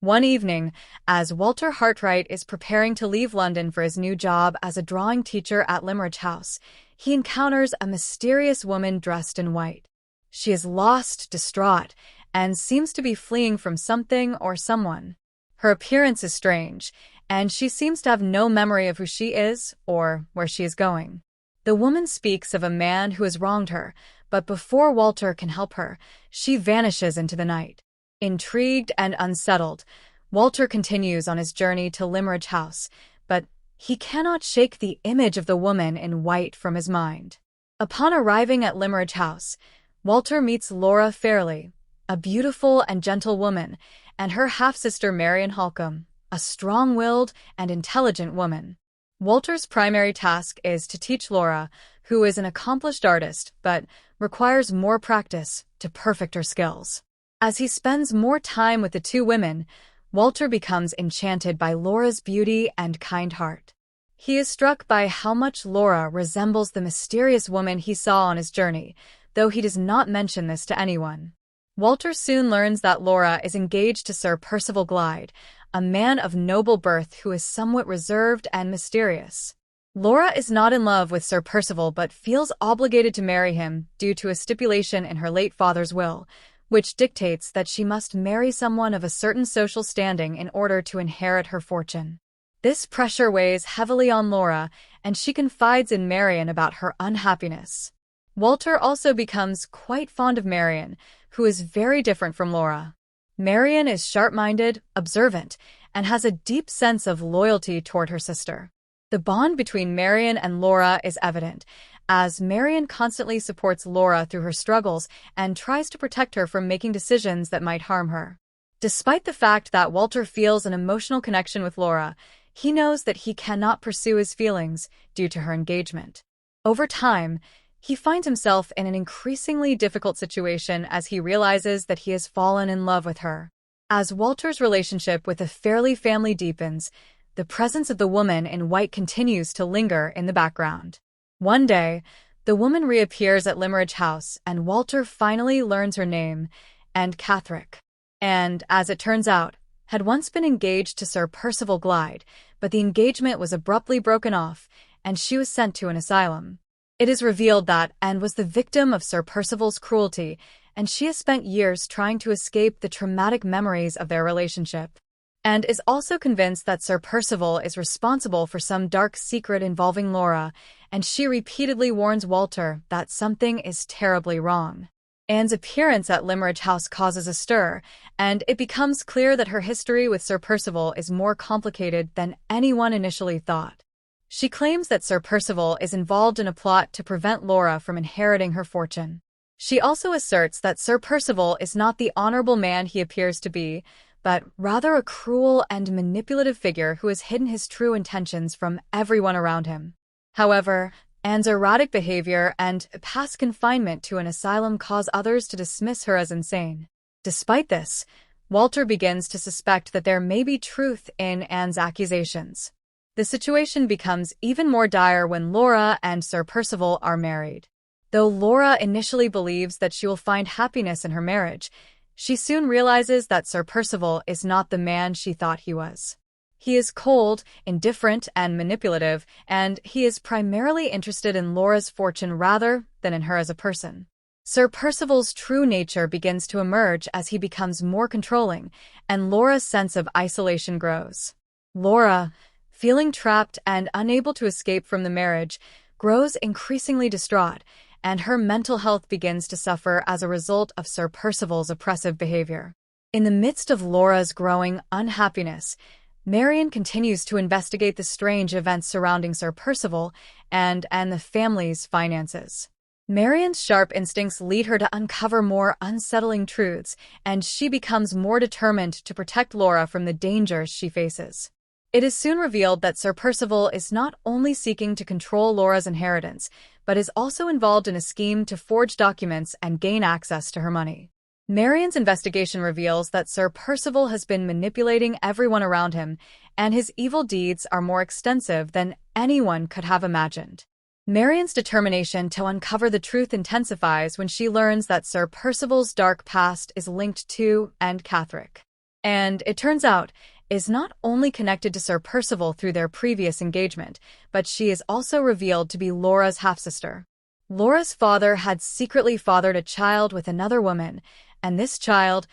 One evening, as Walter Hartright is preparing to leave London for his new job as a drawing teacher at Limmeridge House, he encounters a mysterious woman dressed in white. She is lost, distraught, and seems to be fleeing from something or someone. Her appearance is strange, and she seems to have no memory of who she is or where she is going. The woman speaks of a man who has wronged her, but before Walter can help her, she vanishes into the night. Intrigued and unsettled, Walter continues on his journey to Limmeridge House, but he cannot shake the image of the woman in white from his mind. Upon arriving at Limmeridge House, Walter meets Laura Fairley, a beautiful and gentle woman, and her half-sister Marian Holcomb, a strong-willed and intelligent woman. Walter's primary task is to teach Laura, who is an accomplished artist but requires more practice, to perfect her skills. As he spends more time with the two women, Walter becomes enchanted by Laura's beauty and kind heart. He is struck by how much Laura resembles the mysterious woman he saw on his journey, though he does not mention this to anyone. Walter soon learns that Laura is engaged to Sir Percival Glyde, a man of noble birth who is somewhat reserved and mysterious. Laura is not in love with Sir Percival but feels obligated to marry him due to a stipulation in her late father's will, which dictates that she must marry someone of a certain social standing in order to inherit her fortune. This pressure weighs heavily on Laura, and she confides in Marian about her unhappiness. Walter also becomes quite fond of Marian, who is very different from Laura. Marian is sharp-minded, observant, and has a deep sense of loyalty toward her sister. The bond between Marian and Laura is evident, as Marian constantly supports Laura through her struggles and tries to protect her from making decisions that might harm her. Despite the fact that Walter feels an emotional connection with Laura, he knows that he cannot pursue his feelings due to her engagement. Over time, he finds himself in an increasingly difficult situation as he realizes that he has fallen in love with her. As Walter's relationship with the Fairley family deepens, the presence of the woman in white continues to linger in the background. One day, the woman reappears at Limmeridge House, and Walter finally learns her name, Anne Catherick, and, as it turns out, had once been engaged to Sir Percival Glyde, but the engagement was abruptly broken off, and she was sent to an asylum. It is revealed that Anne was the victim of Sir Percival's cruelty, and she has spent years trying to escape the traumatic memories of their relationship. Anne is also convinced that Sir Percival is responsible for some dark secret involving Laura, and she repeatedly warns Walter that something is terribly wrong. Anne's appearance at Limmeridge House causes a stir, and it becomes clear that her history with Sir Percival is more complicated than anyone initially thought. She claims that Sir Percival is involved in a plot to prevent Laura from inheriting her fortune. She also asserts that Sir Percival is not the honorable man he appears to be, but rather a cruel and manipulative figure who has hidden his true intentions from everyone around him. However, Anne's erratic behavior and past confinement to an asylum cause others to dismiss her as insane. Despite this, Walter begins to suspect that there may be truth in Anne's accusations. The situation becomes even more dire when Laura and Sir Percival are married. Though Laura initially believes that she will find happiness in her marriage, she soon realizes that Sir Percival is not the man she thought he was. He is cold, indifferent, and manipulative, and he is primarily interested in Laura's fortune rather than in her as a person. Sir Percival's true nature begins to emerge as he becomes more controlling, and Laura's sense of isolation grows. Laura, feeling trapped and unable to escape from the marriage, grows increasingly distraught, and her mental health begins to suffer as a result of Sir Percival's oppressive behavior. In the midst of Laura's growing unhappiness, Marian continues to investigate the strange events surrounding Sir Percival and the family's finances. Marian's sharp instincts lead her to uncover more unsettling truths, and she becomes more determined to protect Laura from the dangers she faces. It is soon revealed that Sir Percival is not only seeking to control Laura's inheritance, but is also involved in a scheme to forge documents and gain access to her money. Marian's investigation reveals that Sir Percival has been manipulating everyone around him, and his evil deeds are more extensive than anyone could have imagined. Marian's determination to uncover the truth intensifies when she learns that Sir Percival's dark past is linked to Anne Catherick. and it turns out, is not only connected to Sir Percival through their previous engagement, but she is also revealed to be Laura's half-sister. Laura's father had secretly fathered a child with another woman, and this child,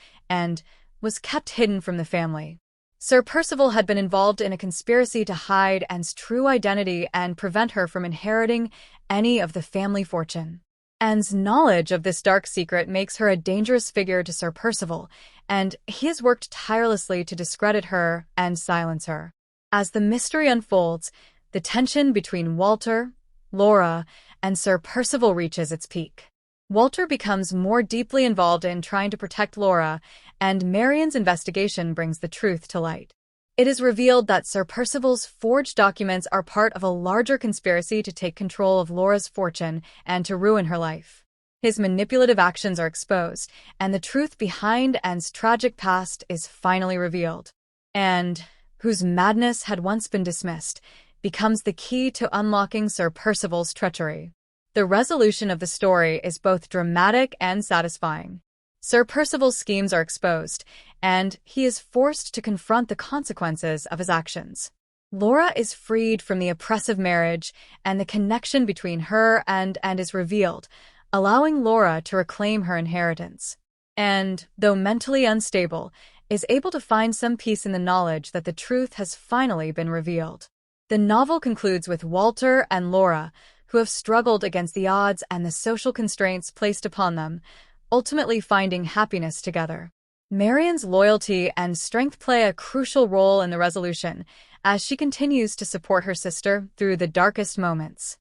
was kept hidden from the family. Sir Percival had been involved in a conspiracy to hide Anne's true identity and prevent her from inheriting any of the family fortune. Anne's knowledge of this dark secret makes her a dangerous figure to Sir Percival, and he has worked tirelessly to discredit her and silence her. As the mystery unfolds, the tension between Walter, Laura, and Sir Percival reaches its peak. Walter becomes more deeply involved in trying to protect Laura, and Marian's investigation brings the truth to light. It is revealed that Sir Percival's forged documents are part of a larger conspiracy to take control of Laura's fortune and to ruin her life. His manipulative actions are exposed, and the truth behind Anne's tragic past is finally revealed. Anne, whose madness had once been dismissed, becomes the key to unlocking Sir Percival's treachery. The resolution of the story is both dramatic and satisfying. Sir Percival's schemes are exposed, and he is forced to confront the consequences of his actions. Laura is freed from the oppressive marriage, and the connection between her and is revealed, allowing Laura to reclaim her inheritance. And, though mentally unstable, is able to find some peace in the knowledge that the truth has finally been revealed. The novel concludes with Walter and Laura, who have struggled against the odds and the social constraints placed upon them, ultimately finding happiness together. Marian's loyalty and strength play a crucial role in the resolution, as she continues to support her sister through the darkest moments.